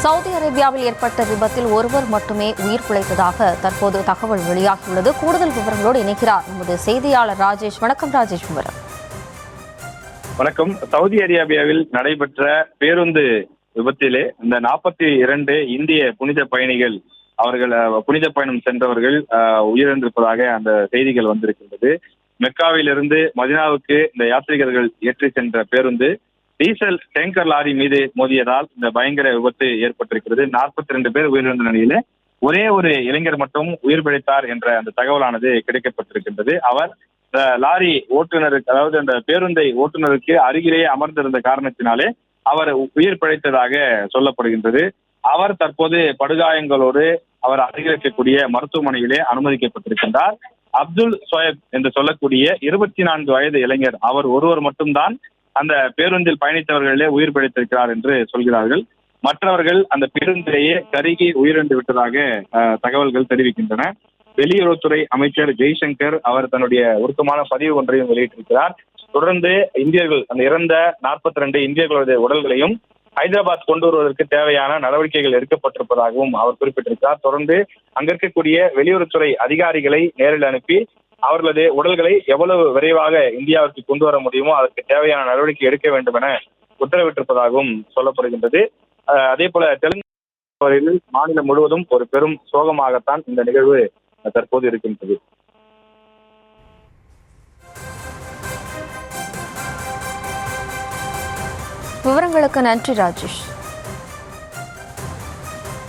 Saudi அரேபியாவில் ஏற்பட்ட விபத்தில் ஒருவர் மட்டுமே உயிர் பிழைத்ததாக தற்போது தகவல் வெளியாகியுள்ளது. கூடுதல் விவரங்களோடு இணைக்கிறார் நமது செய்தியாளர் ராஜேஷ். வணக்கம் ராஜேஷ். வணக்கம். சவுதி அரேபியாவில் நடைபெற்ற பேருந்து விபத்திலே இந்த 42 இந்திய புனித பயணிகள் அவர்கள் புனித பயணம் சென்றவர்கள் உயிரிழந்திருப்பதாக அந்த செய்திகள் வந்திருக்கின்றது. மெக்காவிலிருந்து மதினாவுக்கு இந்த யாத்ரீகர்கள் ஏற்றி சென்ற பேருந்து டீசல் டேங்கர் லாரி மீது மோதியதால் இந்த பயங்கர விபத்து ஏற்பட்டிருக்கிறது. 42 பேர் உயிரிழந்த நிலையில ஒரே ஒரு இளைஞர் மட்டும் உயிர் பிழைத்தார் என்ற அந்த தகவலானது கிடைக்கப்பட்டிருக்கின்றது. அவர் லாரி ஓட்டுநருக்கு, அதாவது அந்த பேருந்தை ஓட்டுநருக்கு அருகிலேயே அமர்ந்திருந்த காரணத்தினாலே அவர் உயிர் பிழைத்ததாக சொல்லப்படுகின்றது. அவர் தற்போது படுகாயங்களோடு அவர் அருகில் இருக்கக்கூடிய மருத்துவமனையிலே அனுமதிக்கப்பட்டிருக்கின்றார். அப்துல் சோயப் என்று சொல்லக்கூடிய 24 வயது இளைஞர், அவர் ஒருவர் மட்டும்தான் அந்த பேருந்தில் பயணித்தவர்களிலே உயிர் பிழைத்திருக்கிறார் என்று சொல்கிறார்கள். மற்றவர்கள் அந்த பேருந்திலேயே கருகி உயிரிழந்து விட்டதாக தகவல்கள் தெரிவிக்கின்றன. வெளியுறவுத்துறை அமைச்சர் ஜெய்சங்கர் அவர் தன்னுடைய உருக்கமான பதிவு ஒன்றையும் வெளியிட்டிருக்கிறார். தொடர்ந்து இந்தியர்கள், அந்த இறந்த 42 இந்தியர்களுடைய உடல்களையும் ஹைதராபாத் கொண்டு வருவதற்கு தேவையான நடவடிக்கைகள் எடுக்கப்பட்டிருப்பதாகவும் அவர் குறிப்பிட்டிருக்கிறார். தொடர்ந்து அங்க இருக்கக்கூடிய வெளியுறவுத்துறை அதிகாரிகளை நேரில் அனுப்பி அவர்களது உடல்களை எவ்வளவு விரைவாக இந்தியாவிற்கு கொண்டு வர முடியுமோ அதற்கு தேவையான நடவடிக்கை எடுக்க வேண்டும் என உத்தரவிட்டிருப்பதாகவும் சொல்லப்படுகின்றது. அதே போல தெலுங்கானா மாநிலம் முழுவதும் ஒரு பெரும் சோகமாகத்தான் இந்த நிகழ்வு தற்போது இருக்கின்றது. விவரங்களுக்கு நன்றி ராஜேஷ்.